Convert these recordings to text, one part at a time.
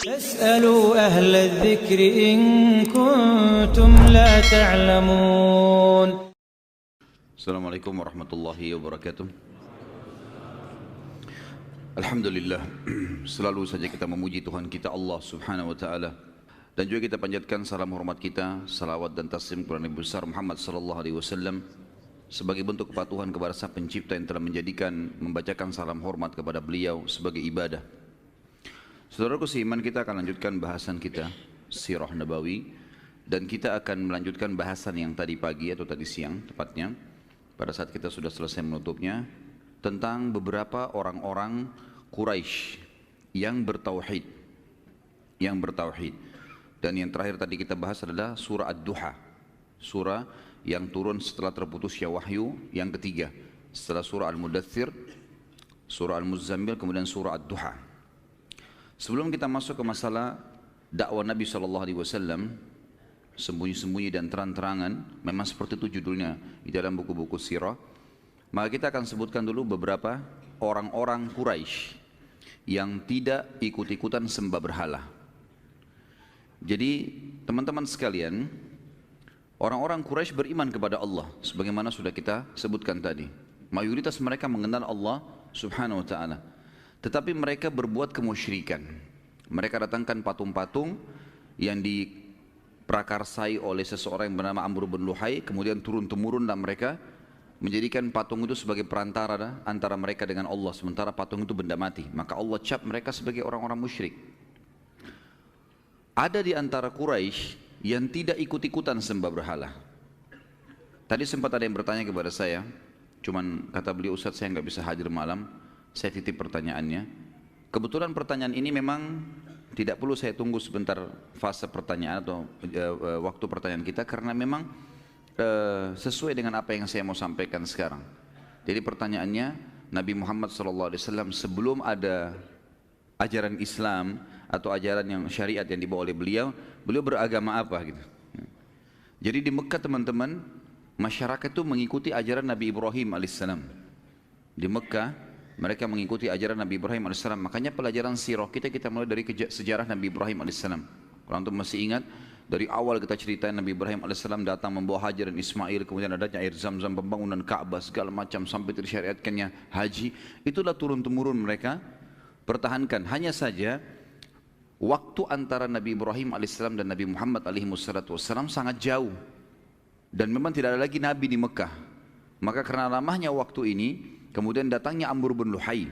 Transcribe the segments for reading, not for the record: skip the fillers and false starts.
فاسألوا أهل الذكر إن كنتم لا تعلمون. Assalamualaikum warahmatullahi wabarakatuh. Alhamdulillah, selalu saja kita memuji Tuhan kita Allah subhanahu wa ta'ala. Dan juga kita panjatkan salam hormat kita, salawat dan taslim kepada Nabi besar Muhammad sallallahu alaihi wasallam sebagai bentuk kepatuhan kepada Sang Pencipta yang telah menjadikan membacakan salam hormat kepada beliau sebagai ibadah. Saudaraku seiman, kita akan lanjutkan bahasan kita Sirah Nabawi, dan kita akan melanjutkan bahasan yang tadi pagi atau tadi siang tepatnya pada saat kita sudah selesai menutupnya tentang beberapa orang-orang Quraisy yang bertauhid. Dan yang terakhir tadi kita bahas adalah surah Ad-Duha, surah yang turun setelah terputusnya wahyu yang ketiga, setelah surah Al-Mudaththir, surah Al-Muzammil, kemudian surah Ad-Duha. Sebelum kita masuk ke masalah dakwah Nabi SAW, sembunyi-sembunyi dan terang-terangan, memang seperti itu judulnya di dalam buku-buku sirah, maka kita akan sebutkan dulu beberapa orang-orang Quraisy yang tidak ikut-ikutan sembah berhala. Jadi teman-teman sekalian, orang-orang Quraisy beriman kepada Allah sebagaimana sudah kita sebutkan tadi. Mayoritas mereka mengenal Allah subhanahu wa ta'ala, tetapi mereka berbuat kemusyrikan. Mereka datangkan patung-patung yang diprakarsai oleh seseorang yang bernama Amr bin Luhai, kemudian turun-temurunlah mereka menjadikan patung itu sebagai perantara antara mereka dengan Allah, sementara patung itu benda mati. Maka Allah cap mereka sebagai orang-orang musyrik. Ada di antara Quraisy yang tidak ikut-ikutan sembah berhala. Tadi sempat ada yang bertanya kepada saya, cuman kata beliau, Ustaz saya nggak bisa hadir malam, saya titip pertanyaannya. Kebetulan pertanyaan ini memang tidak perlu saya tunggu sebentar fase pertanyaan atau waktu pertanyaan kita, karena memang sesuai dengan apa yang saya mau sampaikan sekarang. Jadi pertanyaannya, Nabi Muhammad SAW sebelum ada ajaran Islam atau ajaran yang syariat yang dibawa oleh beliau beragama apa gitu. Jadi di Mekah teman-teman, masyarakat itu mengikuti ajaran Nabi Ibrahim alaihissalam. Di Mekah mereka mengikuti ajaran Nabi Ibrahim alaihissalam. Makanya pelajaran sirah kita mulai dari sejarah Nabi Ibrahim alaihissalam. Kalau antum masih ingat, dari awal kita ceritain Nabi Ibrahim alaihissalam datang membawa Hajar dan Ismail, kemudian adanya air Zam-Zam, pembangunan Ka'bah, segala macam sampai tersyariatkannya haji. Itulah turun-temurun mereka pertahankan. Hanya saja waktu antara Nabi Ibrahim alaihissalam dan Nabi Muhammad alaihissalam sangat jauh, dan memang tidak ada lagi Nabi di Mekah. Maka karena lamanya waktu ini, kemudian datangnya Amr bin Luhai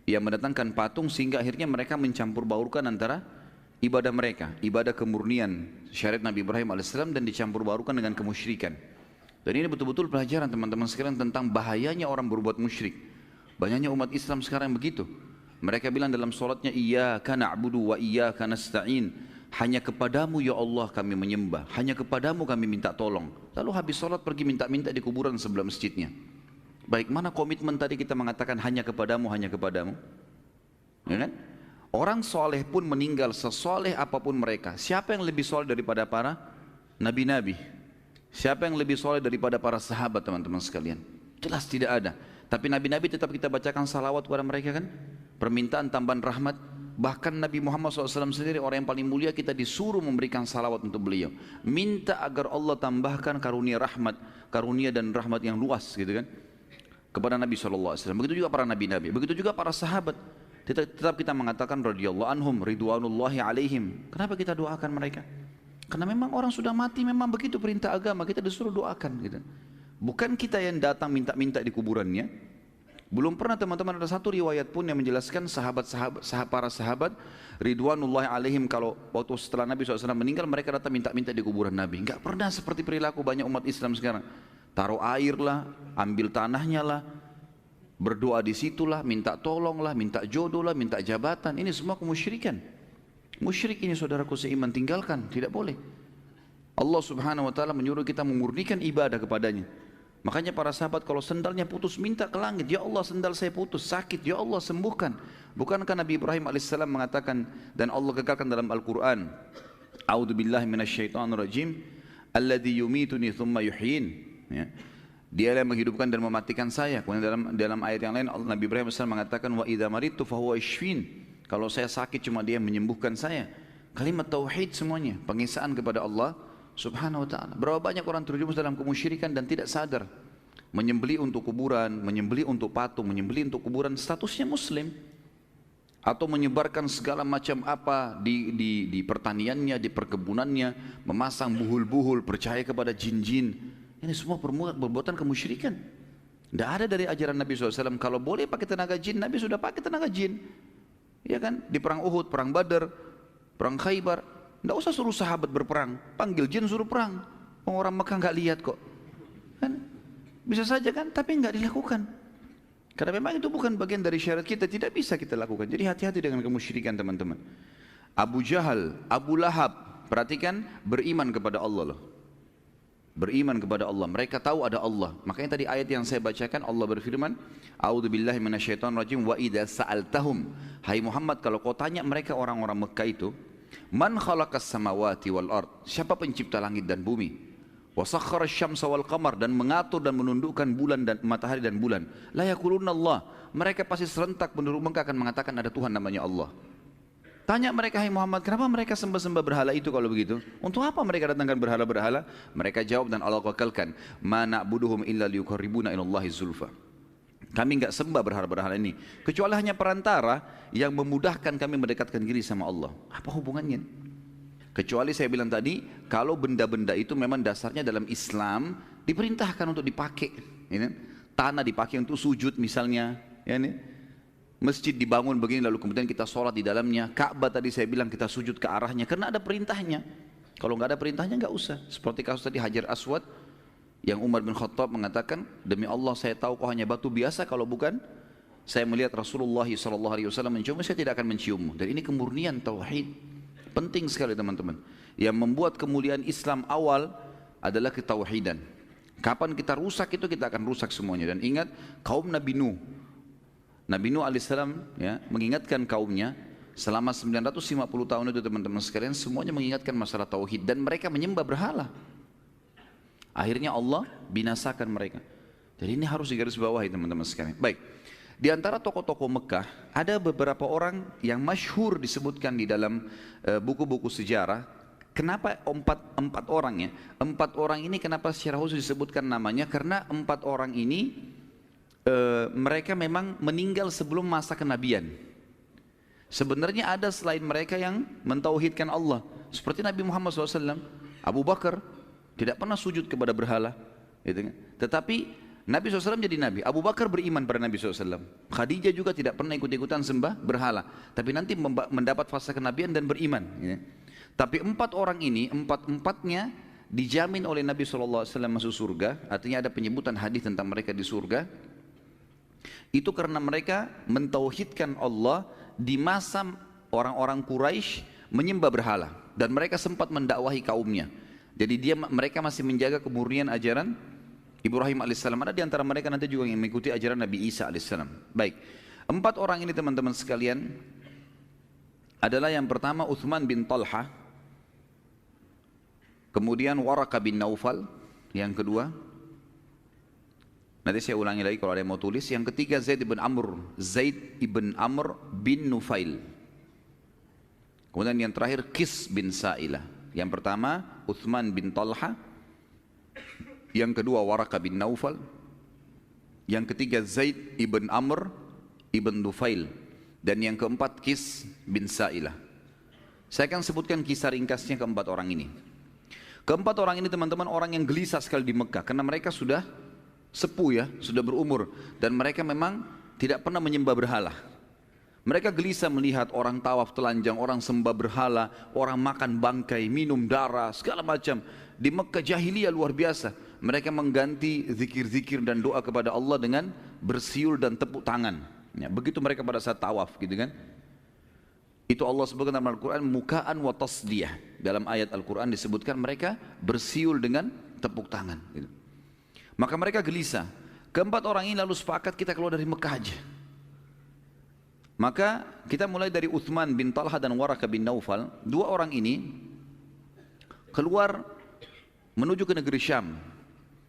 yang mendatangkan patung, sehingga akhirnya mereka mencampur baurkan antara ibadah mereka, ibadah kemurnian syariat Nabi Ibrahim alaihissalam, dan dicampur baurkan dengan kemusyrikan. Dan ini betul-betul pelajaran teman-teman sekalian tentang bahayanya orang berbuat musyrik. Banyaknya umat Islam sekarang begitu. Mereka bilang dalam sholatnya, Iyyaka na'budu wa iyyaka nasta'in. Hanya kepadamu ya Allah kami menyembah, hanya kepadamu kami minta tolong. Lalu habis sholat pergi minta-minta di kuburan sebelah masjidnya. Baik, mana komitmen tadi kita mengatakan hanya kepadamu, hanya kepadamu? Ya kan? Orang soleh pun meninggal, sesoleh apapun mereka. Siapa yang lebih soleh daripada para nabi-nabi? Siapa yang lebih soleh daripada para sahabat teman-teman sekalian? Jelas tidak ada. Tapi nabi-nabi tetap kita bacakan salawat kepada mereka kan? Permintaan tambahan rahmat. Bahkan Nabi Muhammad SAW sendiri, orang yang paling mulia, kita disuruh memberikan salawat untuk beliau. Minta agar Allah tambahkan karunia rahmat, karunia dan rahmat yang luas gitu kan, kepada Nabi SAW. Begitu juga para nabi-nabi, begitu juga para sahabat. Tetap kita mengatakan radhiyallahu anhum, ridwanullahi alaihim. Kenapa kita doakan mereka? Karena memang orang sudah mati, memang begitu perintah agama, kita disuruh doakan gitu. Bukan kita yang datang minta-minta di kuburannya. Belum pernah teman-teman ada satu riwayat pun yang menjelaskan para sahabat ridwanullahi alaihim, kalau waktu setelah Nabi SAW meninggal mereka datang minta-minta di kuburan Nabi. Enggak pernah seperti perilaku banyak umat Islam sekarang. Taruh air lah, ambil tanahnya lah, berdoa di situlah, minta tolong lah, minta jodoh lah, minta jabatan. Ini semua kemusyrikan. Musyrik ini saudaraku seiman, tinggalkan, tidak boleh. Allah subhanahu wa ta'ala menyuruh kita memurnikan ibadah kepadanya. Makanya para sahabat kalau sendalnya putus minta ke langit, ya Allah sendal saya putus, sakit, ya Allah sembuhkan. Bukankah Nabi Ibrahim alaihissalam mengatakan, dan Allah kekalkan dalam Al-Quran, A'udzubillahi minasyaitonirrajim, alladzi yumituni thumma yuhyin. Ya. Dia yang menghidupkan dan mematikan saya. Kemudian dalam ayat yang lain Nabi Ibrahim alaihissalam mengatakan, wa idza maridtu fahuwa yashfin. Kalau saya sakit cuma dia yang menyembuhkan saya. Kalimat tauhid semuanya, pengesaan kepada Allah Subhanahu wa ta'ala. Berapa banyak orang terjerumus dalam kemusyrikan dan tidak sadar. Menyembelih untuk kuburan, menyembelih untuk patung, menyembelih untuk kuburan, statusnya muslim. Atau menyebarkan segala macam apa di pertaniannya, di perkebunannya, memasang buhul-buhul, percaya kepada jin-jin. Ini semua perbuatan kemusyrikan. Tidak ada dari ajaran Nabi SAW. Kalau boleh pakai tenaga jin, Nabi sudah pakai tenaga jin. Ya kan? Di perang Uhud, perang Badar, perang Khaybar. Tidak usah suruh sahabat berperang, panggil jin suruh perang. Orang Mekah nggak lihat kok. Kan? Bisa saja kan, tapi nggak dilakukan. Karena memang itu bukan bagian dari syariat kita, tidak bisa kita lakukan. Jadi hati-hati dengan kemusyrikan teman-teman. Abu Jahal, Abu Lahab, perhatikan, beriman kepada Allah loh. Beriman kepada Allah, mereka tahu ada Allah. Makanya tadi ayat yang saya bacakan, Allah berfirman, A'udzubillahi minasyaitonirrajim, wa idza sa'altahum. Hai Muhammad, kalau kau tanya mereka orang-orang Mekah itu, man khalaqas samawati wal ard, siapa pencipta langit dan bumi? Wa sakhkhara asy-syamsa wal qamar, dan mengatur dan menundukkan bulan dan matahari dan bulan. La yaquluna Allah, mereka pasti serentak penduduk Mekah akan mengatakan ada Tuhan namanya Allah. Tanya mereka, hai Muhammad, kenapa mereka sembah-sembah berhala itu kalau begitu? Untuk apa mereka datangkan berhala-berhala? Mereka jawab dan Allah kakalkan, ma na'buduhum illa liyuqarribuna ilallahi zulfa. Kami enggak sembah berhala-berhala ini kecuali hanya perantara yang memudahkan kami mendekatkan diri sama Allah. Apa hubungannya? Kecuali saya bilang tadi, kalau benda-benda itu memang dasarnya dalam Islam diperintahkan untuk dipakai, ya, tanah dipakai untuk sujud misalnya, ya, masjid dibangun begini lalu kemudian kita sholat di dalamnya, Ka'bah tadi saya bilang kita sujud ke arahnya karena ada perintahnya. Kalau nggak ada perintahnya nggak usah. Seperti kasus tadi Hajar Aswad yang Umar bin Khattab mengatakan, demi Allah saya tahu kau hanya batu biasa, kalau bukan saya melihat Rasulullah SAW mencium, saya tidak akan menciummu. Dan ini kemurnian tauhid. Penting sekali teman-teman. Yang membuat kemuliaan Islam awal adalah ketauhidan. Kapan kita rusak itu kita akan rusak semuanya. Dan ingat kaum Nabi Nuh. Nabi Nuh alaihissalam ya, mengingatkan kaumnya selama 950 tahun itu teman-teman sekalian, semuanya mengingatkan masalah tauhid dan mereka menyembah berhala. Akhirnya Allah binasakan mereka. Jadi ini harus digarisbawahi teman-teman sekalian. Baik. Di antara tokoh-tokoh Mekah, ada beberapa orang yang masyhur disebutkan di dalam buku-buku sejarah. Kenapa empat orang ya? Empat orang ini kenapa secara khusus disebutkan namanya? Karena empat orang ini mereka memang meninggal sebelum masa kenabian. Sebenarnya ada selain mereka yang mentauhidkan Allah. Seperti Nabi Muhammad SAW, Abu Bakar tidak pernah sujud kepada berhala. Gitu kan? Tetapi Nabi SAW jadi Nabi, Abu Bakar beriman pada Nabi SAW, Khadijah juga tidak pernah ikut-ikutan sembah berhala, tapi nanti mendapat fase kenabian dan beriman ya. Tapi empat orang ini, empat-empatnya dijamin oleh Nabi SAW masuk surga. Artinya ada penyebutan hadis tentang mereka di surga. Itu karena mereka mentauhidkan Allah di masa orang-orang Quraisy menyembah berhala, dan mereka sempat mendakwahi kaumnya. Jadi mereka masih menjaga kemurnian ajaran Ibrahim alaihissalam. Ada di antara mereka nanti juga yang mengikuti ajaran Nabi Isa alaihissalam. Baik, empat orang ini teman-teman sekalian adalah yang pertama Uthman bin Talha, kemudian Waraka bin Naufal, yang kedua, nanti saya ulangi lagi kalau ada yang mau tulis, yang ketiga Zaid ibn Amr bin Nufail, kemudian yang terakhir Qis bin Sa'ilah. Yang pertama Uthman bin Talha, yang kedua Waraka bin Naufal, yang ketiga Zaid ibn Amr ibn Nufail, dan yang keempat Qis bin Sa'ilah. Saya akan sebutkan kisah ringkasnya keempat orang ini. Keempat orang ini teman-teman orang yang gelisah sekali di Mekah karena mereka sudah sepuh ya, sudah berumur, dan mereka memang tidak pernah menyembah berhala. Mereka gelisah melihat orang tawaf telanjang, orang sembah berhala, orang makan bangkai, minum darah, segala macam. Di Mekah jahiliyah luar biasa. Mereka mengganti zikir-zikir dan doa kepada Allah dengan bersiul dan tepuk tangan. Ya, begitu mereka pada saat tawaf gitu kan. Itu Allah sebutkan dalam Al-Quran mukaan wa tasdiyah. Dalam ayat Al-Quran disebutkan mereka bersiul dengan tepuk tangan gitu. Maka mereka gelisah. Keempat orang ini lalu sepakat kita keluar dari Mekah aja. Maka kita mulai dari Uthman bin Talha dan Waraka bin Naufal. Dua orang ini keluar menuju ke negeri Syam,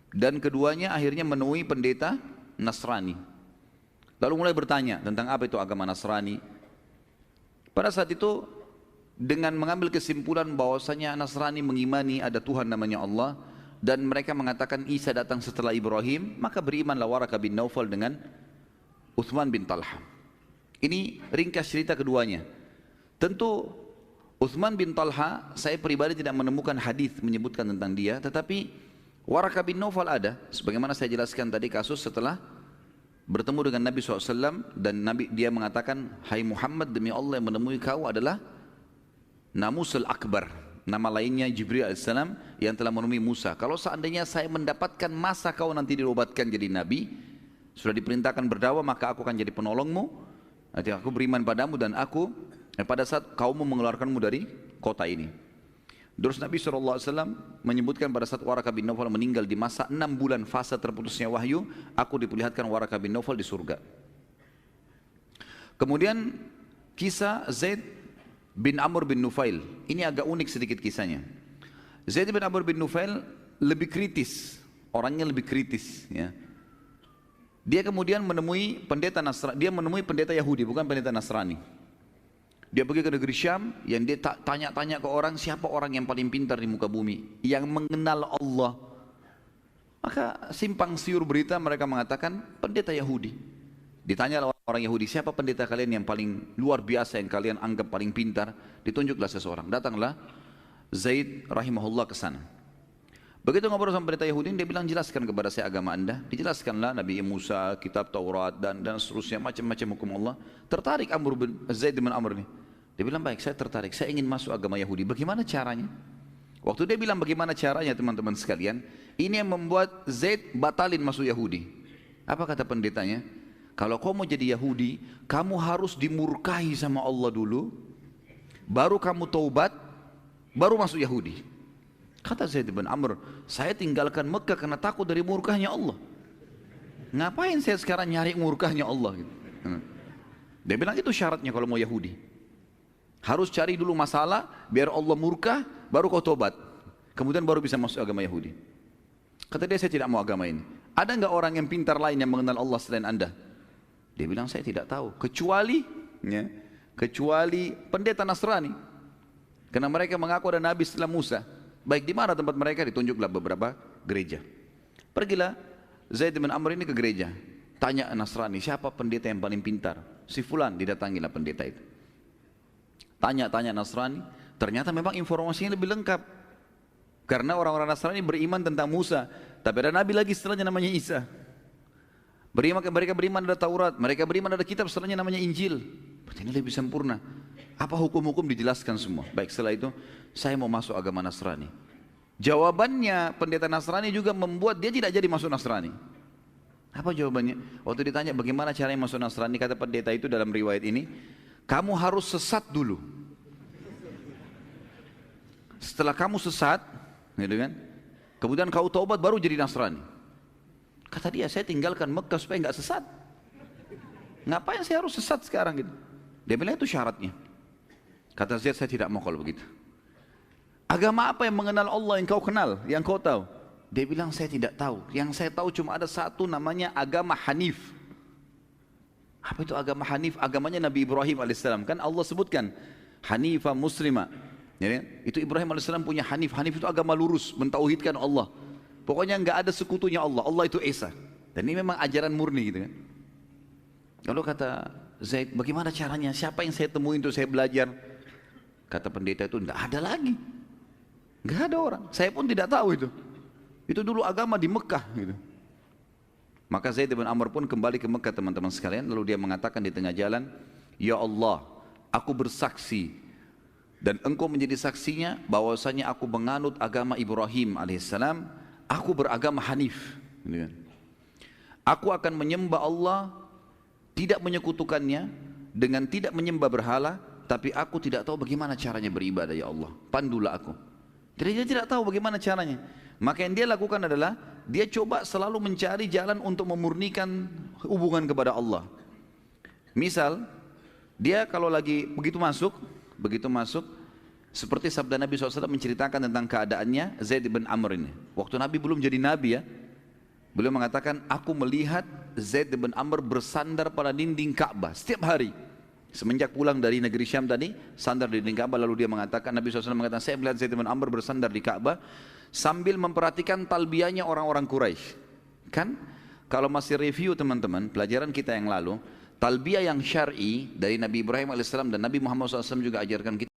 dan keduanya akhirnya menemui pendeta Nasrani. Lalu mulai bertanya tentang apa itu agama Nasrani. Pada saat itu dengan mengambil kesimpulan bahwasanya Nasrani mengimani ada Tuhan namanya Allah dan mereka mengatakan Isa datang setelah Ibrahim, maka berimanlah Waraqah bin Naufal dengan Uthman bin Talha. Ini ringkas cerita keduanya. Tentu Uthman bin Talha, saya pribadi tidak menemukan hadis menyebutkan tentang dia, tetapi Waraqah bin Naufal ada, sebagaimana saya jelaskan tadi kasus setelah bertemu dengan Nabi SAW dan dia mengatakan, hai Muhammad, demi Allah yang menemui kau adalah Namusul Akbar, nama lainnya Jibril AS yang telah menemui Musa. Kalau seandainya saya mendapatkan masa kau nanti diobatkan jadi Nabi, sudah diperintahkan berdakwah, maka aku akan jadi penolongmu, nanti aku beriman padamu dan aku pada saat kaummu mengeluarkanmu dari kota ini. Terus Nabi SAW menyebutkan pada saat Waraqah bin Naufal meninggal di masa 6 bulan fase terputusnya wahyu, aku diperlihatkan Waraqah bin Naufal di surga. Kemudian kisah Zaid bin Amr bin Nufail, ini agak unik sedikit kisahnya. Zaid bin Amr bin Nufail lebih kritis, orangnya lebih kritis ya. Dia kemudian menemui pendeta Nasrani, dia menemui pendeta Yahudi, bukan pendeta Nasrani. Dia pergi ke negeri Syam, yang dia tanya-tanya ke orang, siapa orang yang paling pintar di muka bumi, yang mengenal Allah. Maka simpang siur berita mereka mengatakan pendeta Yahudi. Ditanya orang Yahudi, siapa pendeta kalian yang paling luar biasa, yang kalian anggap paling pintar? Ditunjuklah seseorang. Datanglah Zaid rahimahullah ke sana. Begitu ngobrol sama pendeta Yahudi, dia bilang, jelaskan kepada saya agama anda. Dijelaskanlah Nabi Musa, kitab Taurat dan seterusnya, macam-macam hukum Allah. Tertarik Zaid bin Amr ini. Dia bilang, baik, saya tertarik, saya ingin masuk agama Yahudi. Bagaimana caranya? Waktu dia bilang bagaimana caranya, teman-teman sekalian, ini yang membuat Zaid batalin masuk Yahudi. Apa kata pendetanya? Kalau kau mau jadi Yahudi, kamu harus dimurkahi sama Allah dulu, baru kamu taubat, baru masuk Yahudi. Kata Zaid bin Amr, saya tinggalkan Mekah karena takut dari murkahnya Allah. Ngapain saya sekarang nyari murkahnya Allah? Dia bilang itu syaratnya kalau mau Yahudi. Harus cari dulu masalah, biar Allah murka, baru kau tobat. Kemudian baru bisa masuk agama Yahudi. Kata dia, saya tidak mau agama ini. Ada enggak orang yang pintar lain yang mengenal Allah selain anda? Dia bilang, saya tidak tahu. Kecuali pendeta Nasrani. Karena mereka mengaku ada Nabi setelah Musa. Baik, di mana tempat mereka? Ditunjuklah beberapa gereja. Pergilah Zaid bin Amr ini ke gereja. Tanya Nasrani, siapa pendeta yang paling pintar? Si fulan, didatangilah pendeta itu. Tanya-tanya Nasrani, ternyata memang informasinya lebih lengkap. Karena orang-orang Nasrani beriman tentang Musa, tapi ada Nabi lagi setelahnya namanya Isa. Mereka beriman ada Taurat, mereka beriman ada kitab setelahnya namanya Injil. Berarti ini lebih sempurna. Apa hukum-hukum dijelaskan semua. Baik, setelah itu saya mau masuk agama Nasrani. Jawabannya pendeta Nasrani juga membuat dia tidak jadi masuk Nasrani. Apa jawabannya? Waktu ditanya bagaimana caranya masuk Nasrani, kata pendeta itu dalam riwayat ini, kamu harus sesat dulu. Setelah kamu sesat, gitu kan? Kemudian kau taubat baru jadi Nasrani. Kata dia, saya tinggalkan Mekah supaya nggak sesat. Ngapain saya harus sesat sekarang gitu? Dia bilang itu syaratnya. Kata Zaid, saya tidak mau kalau begitu. Agama apa yang mengenal Allah yang kau kenal, yang kau tahu? Dia bilang saya tidak tahu. Yang saya tahu cuma ada satu namanya agama Hanif. Apa itu agama Hanif? Agamanya Nabi Ibrahim alaihissalam. Kan Allah sebutkan Hanifah Muslimah. Ya, itu Ibrahim alaihissalam punya Hanif. Hanif itu agama lurus, mentauhidkan Allah. Pokoknya nggak ada sekutunya Allah. Allah itu Esa. Dan ini memang ajaran murni gitu kan. Lalu kata Zaid, bagaimana caranya? Siapa yang saya temui untuk saya belajar? Kata pendeta itu, nggak ada lagi. Nggak ada orang. Saya pun tidak tahu itu. Itu dulu agama di Mekah gitu. Maka Zaid bin Amr pun kembali ke Mekah, teman-teman sekalian. Lalu dia mengatakan di tengah jalan, ya Allah, aku bersaksi dan engkau menjadi saksinya bahwasanya aku menganut agama Ibrahim alaihissalam. Aku beragama Hanif. Aku akan menyembah Allah, tidak menyekutukannya, dengan tidak menyembah berhala. Tapi aku tidak tahu bagaimana caranya beribadah, ya Allah, pandulah aku. Jadi dia tidak tahu bagaimana caranya. Maka yang dia lakukan adalah dia coba selalu mencari jalan untuk memurnikan hubungan kepada Allah. Misal dia kalau lagi begitu masuk seperti sabda Nabi SAW menceritakan tentang keadaannya Zaid bin Amr ini. Waktu Nabi belum jadi Nabi ya, beliau mengatakan, aku melihat Zaid bin Amr bersandar pada dinding Ka'bah setiap hari. Semenjak pulang dari negeri Syam tadi, sandar di dinding Ka'bah, lalu dia mengatakan, Nabi SAW mengatakan, saya melihat Zaid bin Amr bersandar di Ka'bah sambil memperhatikan talbiyahnya orang-orang Quraisy. Kan kalau masih review teman-teman, pelajaran kita yang lalu, talbiyah yang syar'i dari Nabi Ibrahim AS dan Nabi Muhammad SAW juga ajarkan kita